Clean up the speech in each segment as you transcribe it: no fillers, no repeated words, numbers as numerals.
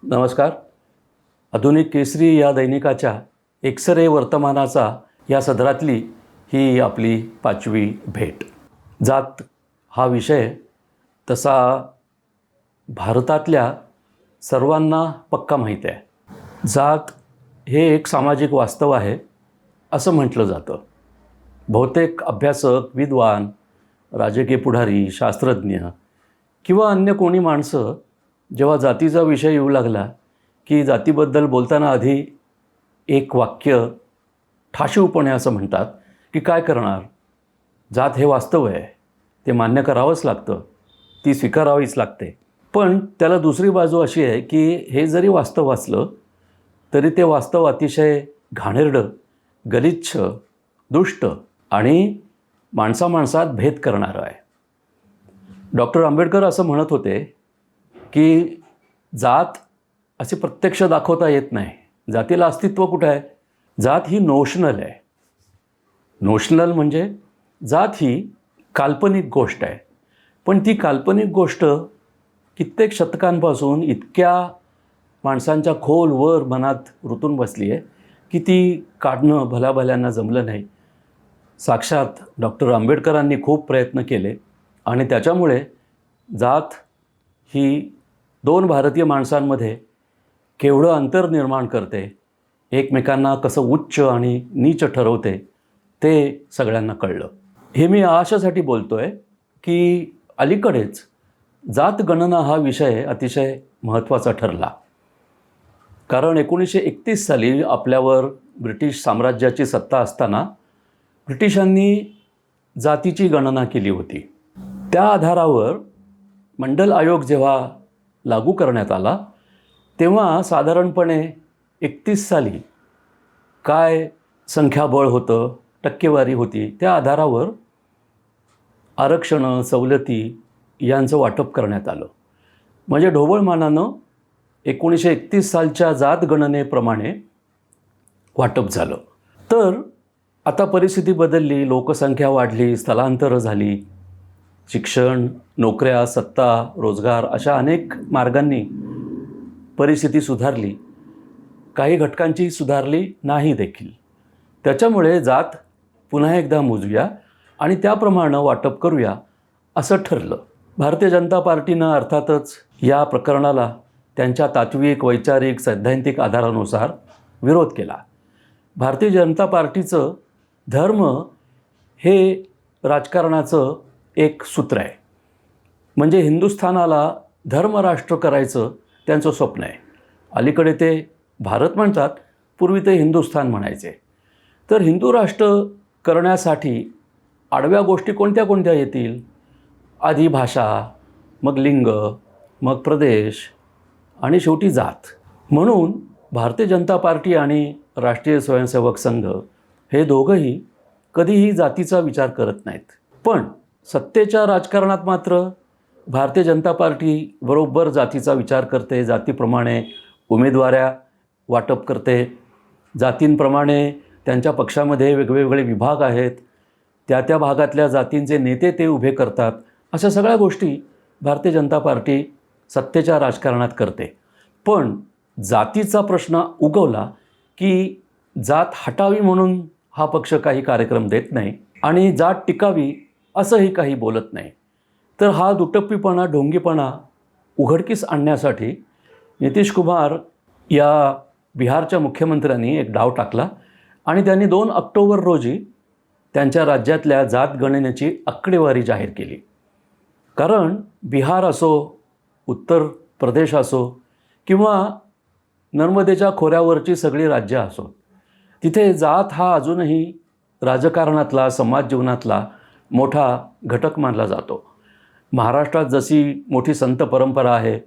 नमस्कार. आधुनिक केसरी या दैनिकाच्या एक्सरे वर्तमानाचा या सदरातली ही आपली 5वी भेट. जात हा विषय तसा भारतातल्या सर्वांना पक्का माहीत आहे. जात हे एक सामाजिक वास्तव आहे असं म्हटलं जातं. बहुतेक अभ्यासक, विद्वान, राजकीय पुढारी, शास्त्रज्ञ किंवा अन्य कोणी माणसं जेव्हा जातीचा विषय येऊ लागला की जातीबद्दल बोलताना आधी एक वाक्य ठाशीवपणे असं म्हणतात की काय करणार, जात हे वास्तव आहे, ते मान्य करावंच लागतं, ती स्वीकारावीच लागते. पण त्याला दुसरी बाजू अशी आहे की हे जरी वास्तव असलं तरी ते वास्तव अतिशय घाणेरडं, गलिच्छ, दुष्ट आणि माणसामाणसात भेद करणारं आहे. डॉक्टर आंबेडकर असं म्हणत होते की जात असे प्रत्यक्ष दाखवता येत नाही. जातीला अस्तित्व कुठं आहे? जात ही नोशनल आहे. नोशनल म्हणजे जात ही काल्पनिक गोष्ट आहे. पण ती काल्पनिक गोष्ट कित्येक शतकांपासून इतक्या माणसांच्या खोलवर मनात रुतून बसली आहे की ती काढणं भल्याभल्यांना जमलं नाही. साक्षात डॉक्टर आंबेडकरांनी खूप प्रयत्न केले आणि त्याच्यामुळे जात ही दोन भारतीय माणसांमध्ये केवढं अंतर निर्माण करते, एकमेकांना कसं उच्च आणि नीच ठरवते ते सगळ्यांना कळलं. हे मी अशासाठी बोलतो आहे की अलीकडेच जातगणना हा विषय अतिशय महत्त्वाचा ठरला. कारण 1931 साली आपल्यावर ब्रिटिश साम्राज्याची सत्ता असताना ब्रिटिशांनी जातीची गणना केली होती. त्या आधारावर मंडल आयोग जेव्हा लागू करण्यात आला तेव्हा साधारणपणे 31 साली काय संख्याबळ होतं, टक्केवारी होती, त्या आधारावर आरक्षणं, सवलती यांचं वाटप करण्यात आलं. म्हणजे ढोबळमानानं 1931 सालच्या जातगणनेप्रमाणे वाटप झालं. तर आता परिस्थिती बदलली, लोकसंख्या वाढली, स्थलांतरं झाली, शिक्षण, नोकऱ्या, सत्ता, रोजगार अशा अनेक मार्गांनी परिस्थिती सुधारली. काही घटकांची सुधारली नाही देखील. त्याच्यामुळे जात पुन्हा एकदा मोजूया आणि त्याप्रमाणे वाटप करूया असं ठरलं. भारतीय जनता पार्टीनं अर्थातच या प्रकरणाला त्यांच्या तात्विक, वैचारिक, सैद्धांतिक आधारानुसार विरोध केला. भारतीय जनता पार्टीचं धर्म हे राजकारणाचं एक सूत्र आहे. म्हणजे हिंदुस्थानाला धर्मराष्ट्र करायचं त्यांचं स्वप्न आहे. अलीकडे ते भारत म्हणतात, पूर्वी ते हिंदुस्थान म्हणायचे. तर हिंदू राष्ट्र करण्यासाठी आडव्या गोष्टी कोणत्या कोणत्या येतील? आधी भाषा, मग लिंग, मग प्रदेश आणि शेवटी जात. म्हणून भारतीय जनता पार्टी आणि राष्ट्रीय स्वयंसेवक संघ हे दोघंही कधीही जातीचा विचार करत नाहीत. पण सत्तेच्या राजकारणात मात्र भारतीय जनता पार्टी बरोबर जातीचा विचार करते, जातीप्रमाणे उमेदवाऱ्या वाटप करते, जातींप्रमाणे त्यांच्या पक्षामध्ये वेगवेगळे विभाग आहेत, त्या भागातल्या जातींचे नेते ते उभे करतात. अशा सगळ्या गोष्टी भारतीय जनता पार्टी सत्तेच्या राजकारणात करते. पण जातीचा प्रश्न उगवला की जात हटावी म्हणून हा पक्ष काही कार्यक्रम देत नाही आणि जात टिकावी असंही काही बोलत नाही. तर हा दुटप्पीपणा, ढोंगीपणा उघडकीस आणण्यासाठी नितीश कुमार या बिहारच्या मुख्यमंत्र्यांनी एक डाव टाकला आणि त्यांनी 2 ऑक्टोबर रोजी त्यांच्या राज्यातल्या जातगणनेची आकडेवारी जाहीर केली. कारण बिहार असो, उत्तर प्रदेश असो किंवा नर्मदेच्या खोऱ्यावरची सगळी राज्य असो, तिथे जात हा अजूनही राजकारणातला, समाज जीवनातला मोठा घटक मानला जातो. महाराष्ट्रात जशी मोठी संत परंपरा आहे,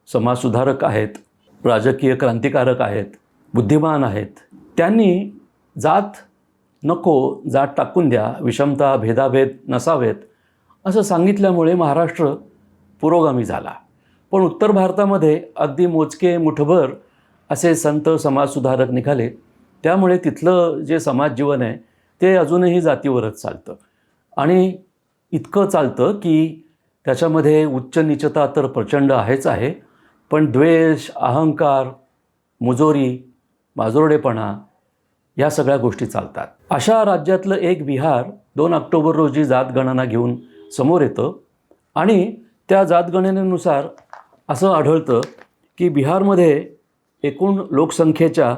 समाजसुधारक आहेत, राजकीय क्रांतिकारक आहेत, बुद्धिमान आहेत, त्यांनी जात नको, जात टाकून द्या, विषमता, भेदाभेद नसावेत असं सांगितल्यामुळे महाराष्ट्र पुरोगामी झाला. पण उत्तर भारतामध्ये अगदी मोजके मुठभर असे संत समाजसुधारक निघाले. त्यामुळे तिथलं जे समाज जीवन आहे ते अजूनही जातीवरच चालतं आणि इतकं चालतं की त्याच्यामध्ये उच्च नीचता तर प्रचंड आहेच आहे, पण द्वेष, अहंकार, मुजोरी, माजोरडेपणा या सगळ्या गोष्टी चालतात. अशा राज्यातलं एक बिहार 2 ऑक्टोबर रोजी जातगणना घेऊन समोर येतं आणि त्या जातगणनेनुसार असं आढळतं की बिहारमध्ये एकूण लोकसंख्येच्या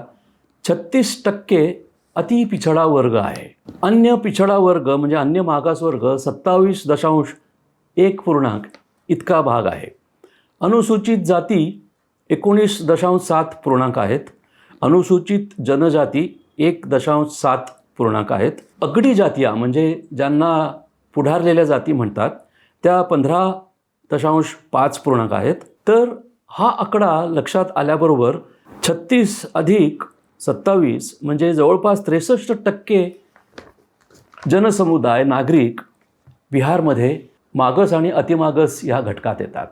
36% अति पिछडा वर्ग आहे. अन्य पिछडा वर्ग म्हणजे अन्य मागासवर्ग 27.1 इतका भाग आहे. अनुसूचित जाती 19.7 आहेत. अनुसूचित जनजाती 1.7 आहेत. अगडी जातीया म्हणजे ज्यांना पुढारलेल्या जाती म्हणतात त्या 15.5 आहेत. तर हा आकडा लक्षात आल्याबरोबर 36 अधिक 27 म्हणजे जवळपास 63% जनसमुदाय नागरिक बिहारमध्ये मागास आणि अतिमागास या घटकात येतात.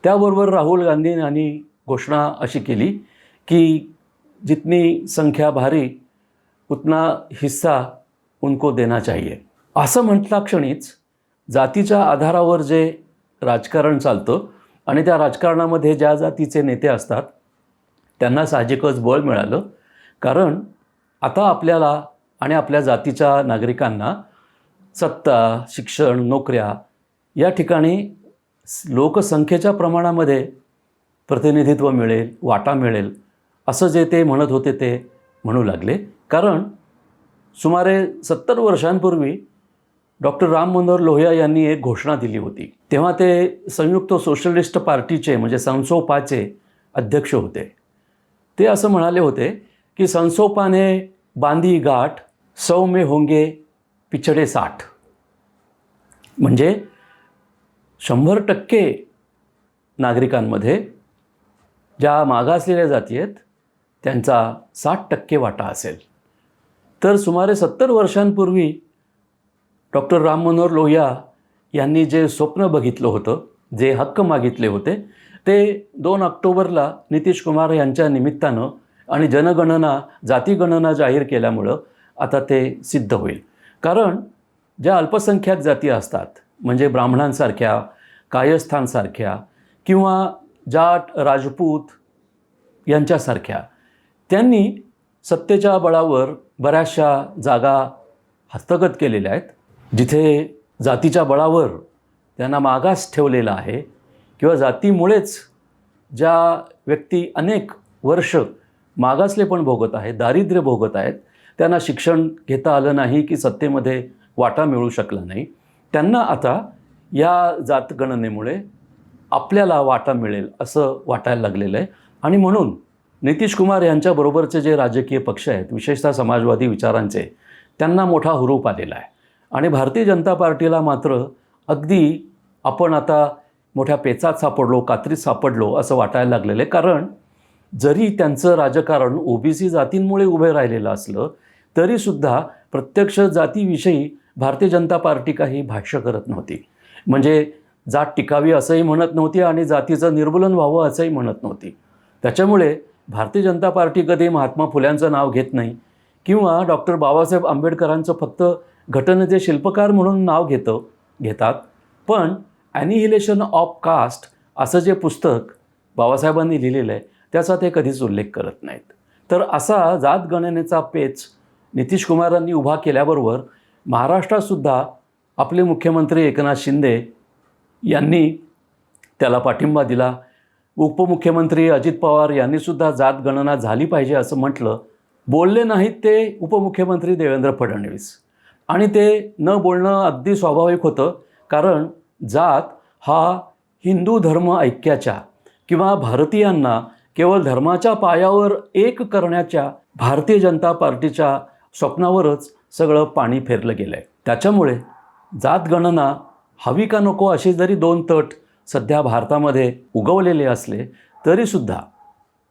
त्याबरोबर राहुल गांधी यांनी घोषणा अशी केली की जितनी संख्या भारी उतना हिस्सा उनको देना चाहिए. असं म्हटल्या क्षणीच जातीच्या आधारावर जे राजकारण चालतं आणि त्या राजकारणामध्ये ज्या जातीचे नेते असतात त्यांना साहजिकच बळ मिळालं. कारण आता आपल्याला आणि आपल्या जातीच्या नागरिकांना सत्ता, शिक्षण, नोकऱ्या या ठिकाणी लोकसंख्येच्या प्रमाणामध्ये प्रतिनिधित्व मिळेल, वाटा मिळेल असं जे ते म्हणत होते ते म्हणू लागले. कारण सुमारे 70 वर्षांपूर्वी डॉक्टर राम मनोहर लोहिया यांनी एक घोषणा दिली होती. तेव्हा ते संयुक्त सोशलिस्ट पार्टीचे म्हणजे संसोपाचे अध्यक्ष होते. ते असं म्हणाले होते की संसोपा ने बांधी गाठ 100 में होंगे पिछड़े 60. म्हणजे 100% नागरिकांमध्ये ज्या मागासलेल्या जाती आहेत त्यांचा 60% वाटा असेल. तर सुमारे 70 वर्षांपूर्वी डॉक्टर राम मनोहर लोहिया यांनी जे स्वप्न बघितलं होतं, जे हक्क मागितले होते ते 2 ऑक्टोबरला नितीश कुमार यांच्या निमित्तानं आणि जनगणना जातीगणना जाहीर केल्यामुळं आता ते सिद्ध होईल. कारण ज्या अल्पसंख्याक जाती असतात म्हणजे ब्राह्मणांसारख्या, कायस्थांसारख्या किंवा जाट, राजपूत यांच्यासारख्या त्यांनी सत्तेच्या बळावर बऱ्याचशा जागा हस्तगत केलेल्या आहेत. जिथे जातीच्या बळावर त्यांना मागास ठेवलेला आहे किंवा जातीमुळेच ज्या व्यक्ती अनेक वर्ष मागासलेपण भोगत आहेत, दारिद्र्य भोगत आहेत, त्यांना शिक्षण घेता आलं नाही की सत्तेमध्ये वाटा मिळू शकला नाही, त्यांना आता या जातगणनेमुळे आपल्याला वाटा मिळेल असं वाटायला लागलेलं आहे. आणि म्हणून नितीश कुमार यांच्याबरोबरचे जे राजकीय पक्ष आहेत विशेषतः समाजवादी विचारांचे त्यांना मोठा हुरूप आलेला आहे. आणि भारतीय जनता पार्टीला मात्र अगदी आपण आता मोठ्या पेचात सापडलो, कात्रीत सापडलो असं वाटायला लागलेलं आहे. कारण जरी त्यांचं राजकारण ओबीसी जातींमुळे उभे राहिलेलं असलं तरीसुद्धा प्रत्यक्ष जातीविषयी भारतीय जनता पार्टी काही भाष्य करत नव्हती. म्हणजे जात टिकावी असंही म्हणत नव्हती आणि जातीचं निर्मूलन व्हावं असंही म्हणत नव्हती. त्याच्यामुळे भारतीय जनता पार्टी कधी महात्मा फुल्यांचं नाव घेत नाही किंवा डॉक्टर बाबासाहेब आंबेडकरांचं फक्त घटनेचे शिल्पकार म्हणून नाव घेतात. पण ॲनिहिलेशन ऑफ कास्ट असं जे पुस्तक बाबासाहेबांनी लिहिलेलं आहे त्याचा ते कधीच उल्लेख करत नाहीत. तर असा जातगणनेचा पेच नितीश कुमारांनी उभा केल्याबरोबर महाराष्ट्रातसुद्धा आपले मुख्यमंत्री एकनाथ शिंदे यांनी त्याला पाठिंबा दिला. उपमुख्यमंत्री अजित पवार यांनीसुद्धा जातगणना झाली पाहिजे असं म्हटलं. बोलले नाहीत ते उपमुख्यमंत्री देवेंद्र फडणवीस. आणि ते न बोलणं अगदी स्वाभाविक होतं. कारण जात हा हिंदू धर्म ऐक्याच्या किंवा भारतीयांना केवळ धर्माच्या पायावर एक करण्याच्या भारतीय जनता पार्टीच्या स्वप्नावरच सगळं पाणी फेरलं गेलं आहे. त्याच्यामुळे जातगणना हवी का नको असे जरी 2 तट सध्या भारतामध्ये उगवलेले असले तरीसुद्धा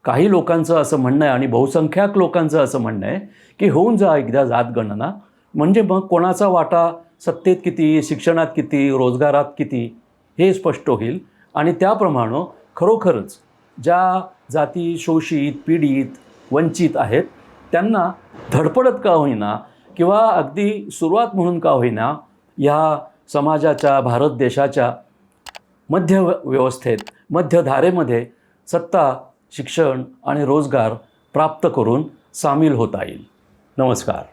काही लोकांचं असं म्हणणं आहे आणि बहुसंख्याक लोकांचं असं म्हणणं आहे की होऊन जा एकदा जातगणना, म्हणजे मग कोणाचा वाटा सत्तेत किती, शिक्षणात किती, रोजगारात किती हे स्पष्ट होईल. आणि त्याप्रमाणे खरोखरच ज्या जाती शोषित, पीडित, वंचित आहेत त्यांना धडपडत का होईना किंवा अगदी सुरुवात म्हणून का होईना ह्या समाजाच्या, भारत देशाच्या मध्य व्यवस्थेत, मध्यधारेमध्ये सत्ता, शिक्षण आणि रोजगार प्राप्त करून सामील होता येईल. नमस्कार.